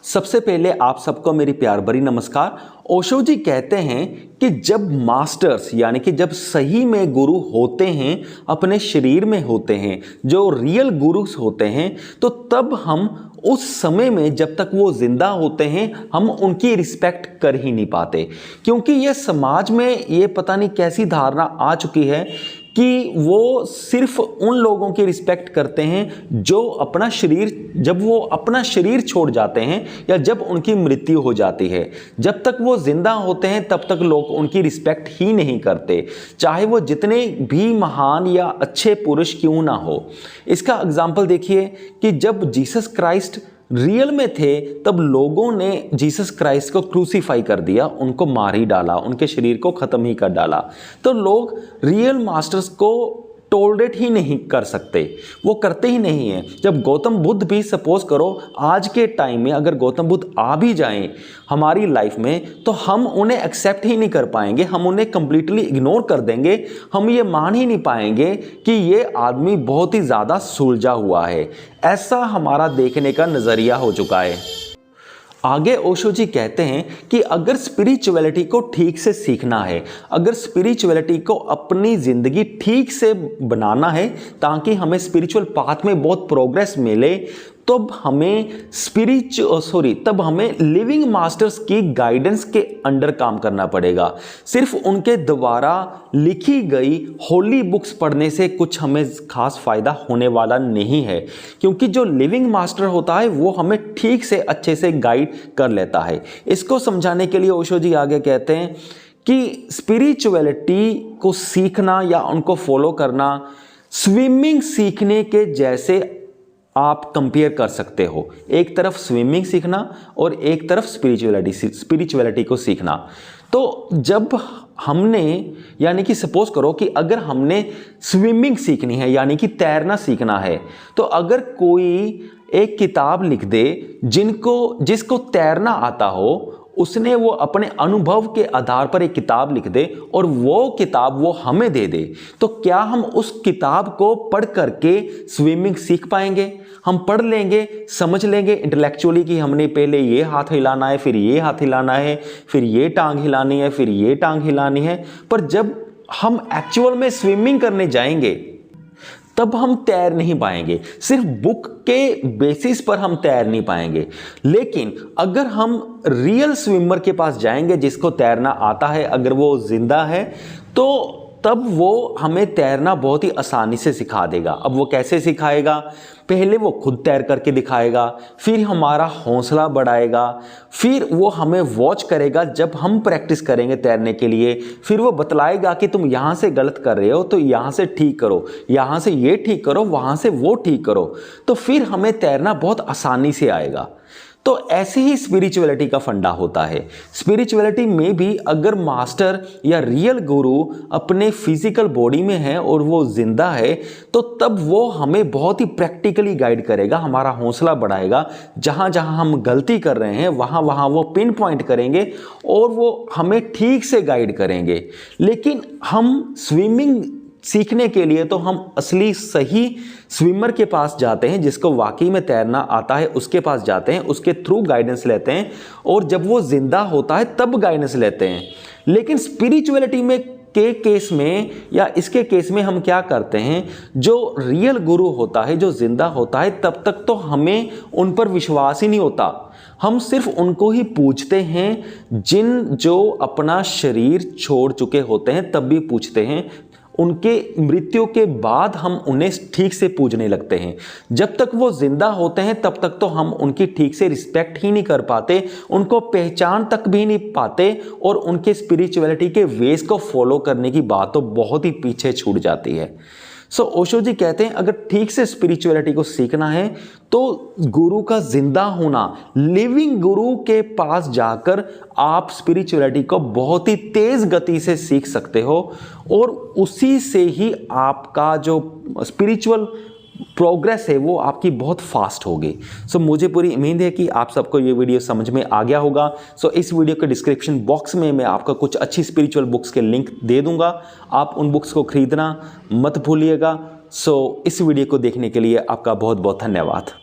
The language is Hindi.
सबसे पहले आप सबको मेरी प्यार भरी नमस्कार। ओशो जी कहते हैं कि जब मास्टर्स यानी कि जब सही में गुरु होते हैं, अपने शरीर में होते हैं, जो रियल गुरुस होते हैं, तो तब हम उस समय में जब तक वो जिंदा होते हैं हम उनकी रिस्पेक्ट कर ही नहीं पाते। क्योंकि ये समाज में ये पता नहीं कैसी धारणा आ चुकी है कि वो सिर्फ उन लोगों की रिस्पेक्ट करते हैं जो जब वो अपना शरीर छोड़ जाते हैं या जब उनकी मृत्यु हो जाती है। जब तक वो जिंदा होते हैं तब तक लोग उनकी रिस्पेक्ट ही नहीं करते, चाहे वो जितने भी महान या अच्छे पुरुष क्यों ना हो। इसका एग्जाम्पल देखिए कि जब जीसस क्राइस्ट रियल में थे तब लोगों ने जीसस क्राइस्ट को क्रूसीफाई कर दिया, उनको मार ही डाला, उनके शरीर को ख़त्म ही कर डाला। तो लोग रियल मास्टर्स को टॉलरेट ही नहीं कर सकते, वो करते ही नहीं हैं। जब गौतम बुद्ध भी सपोज करो आज के टाइम में अगर गौतम बुद्ध आ भी जाएं हमारी लाइफ में तो हम उन्हें एक्सेप्ट ही नहीं कर पाएंगे, हम उन्हें कंप्लीटली इग्नोर कर देंगे। हम ये मान ही नहीं पाएंगे कि ये आदमी बहुत ही ज़्यादा सुलझा हुआ है। ऐसा हमारा देखने का नज़रिया हो चुका है। आगे ओशो जी कहते हैं कि अगर स्पिरिचुअलिटी को ठीक से सीखना है, अगर स्पिरिचुअलिटी को अपनी ज़िंदगी ठीक से बनाना है ताकि हमें स्पिरिचुअल पाथ में बहुत प्रोग्रेस मिले, तब हमें लिविंग मास्टर्स की गाइडेंस के अंडर काम करना पड़ेगा। सिर्फ उनके द्वारा लिखी गई होली बुक्स पढ़ने से कुछ हमें खास फ़ायदा होने वाला नहीं है, क्योंकि जो लिविंग मास्टर होता है वो हमें ठीक से अच्छे से गाइड कर लेता है। इसको समझाने के लिए ओशो जी आगे कहते हैं कि स्पिरिचुअलिटी को सीखना या उनको फॉलो करना स्विमिंग सीखने के जैसे आप कंपेयर कर सकते हो। एक तरफ स्विमिंग सीखना और एक तरफ स्पिरिचुअलिटी को सीखना। तो जब हमने यानी कि सपोज करो कि अगर हमने स्विमिंग सीखनी है यानी कि तैरना सीखना है, तो अगर कोई एक किताब लिख दे जिसको तैरना आता हो, उसने वो अपने अनुभव के आधार पर एक किताब लिख दे और वो किताब वो हमें दे दे, तो क्या हम उस किताब को पढ़ करके स्विमिंग सीख पाएंगे? हम पढ़ लेंगे, समझ लेंगे इंटेलेक्चुअली कि हमने पहले ये हाथ हिलाना है, फिर ये हाथ हिलाना है, फिर ये टांग हिलानी है, फिर ये टांग हिलानी है। पर जब हम एक्चुअल में स्विमिंग करने जाएंगे तब हम तैर नहीं पाएंगे। सिर्फ बुक के बेसिस पर हम तैर नहीं पाएंगे। लेकिन अगर हम रियल स्विमर के पास जाएंगे जिसको तैरना आता है, अगर वो जिंदा है, तो तब वो हमें तैरना बहुत ही आसानी से सिखा देगा। अब वो कैसे सिखाएगा? पहले वो खुद तैर करके दिखाएगा, फिर हमारा हौसला बढ़ाएगा, फिर वो हमें वॉच करेगा जब हम प्रैक्टिस करेंगे तैरने के लिए। फिर वो बतलाएगा कि तुम यहाँ से गलत कर रहे हो तो यहाँ से ठीक करो, यहाँ से ये ठीक करो, वहाँ से वो ठीक करो। तो फिर हमें तैरना बहुत आसानी से आएगा। तो ऐसे ही स्पिरिचुअलिटी का फंडा होता है। स्पिरिचुअलिटी में भी अगर मास्टर या रियल गुरु अपने फिजिकल बॉडी में है और वो जिंदा है, तो तब वो हमें बहुत ही प्रैक्टिकली गाइड करेगा, हमारा हौसला बढ़ाएगा। जहाँ जहाँ हम गलती कर रहे हैं वहाँ वहाँ वो पिन पॉइंट करेंगे और वो हमें ठीक से गाइड करेंगे। लेकिन हम स्विमिंग सीखने के लिए तो हम असली सही स्विमर के पास जाते हैं, जिसको वाकई में तैरना आता है, उसके पास जाते हैं, उसके थ्रू गाइडेंस लेते हैं और जब वो जिंदा होता है तब गाइडेंस लेते हैं। लेकिन स्पिरिचुअलिटी में के केस में या इसके केस में हम क्या करते हैं, जो रियल गुरु होता है, जो जिंदा होता है, तब तक तो हमें उन पर विश्वास ही नहीं होता। हम सिर्फ उनको ही पूछते हैं जो अपना शरीर छोड़ चुके होते हैं, तब भी पूछते हैं। उनके मृत्यु के बाद हम उन्हें ठीक से पूजने लगते हैं। जब तक वो जिंदा होते हैं तब तक तो हम उनकी ठीक से रिस्पेक्ट ही नहीं कर पाते, उनको पहचान तक भी नहीं पाते और उनके स्पिरिचुअलिटी के वेज को फॉलो करने की बात तो बहुत ही पीछे छूट जाती है। सो ओशो जी कहते हैं अगर ठीक से स्पिरिचुअलिटी को सीखना है तो गुरु का जिंदा होना, लिविंग गुरु के पास जाकर आप स्पिरिचुअलिटी को बहुत ही तेज गति से सीख सकते हो और उसी से ही आपका जो स्पिरिचुअल प्रोग्रेस है वो आपकी बहुत फास्ट होगी। सो मुझे पूरी उम्मीद है कि आप सबको ये वीडियो समझ में आ गया होगा। सो इस वीडियो के डिस्क्रिप्शन बॉक्स में मैं आपको कुछ अच्छी स्पिरिचुअल बुक्स के लिंक दे दूंगा, आप उन बुक्स को खरीदना मत भूलिएगा। सो इस वीडियो को देखने के लिए आपका बहुत बहुत धन्यवाद।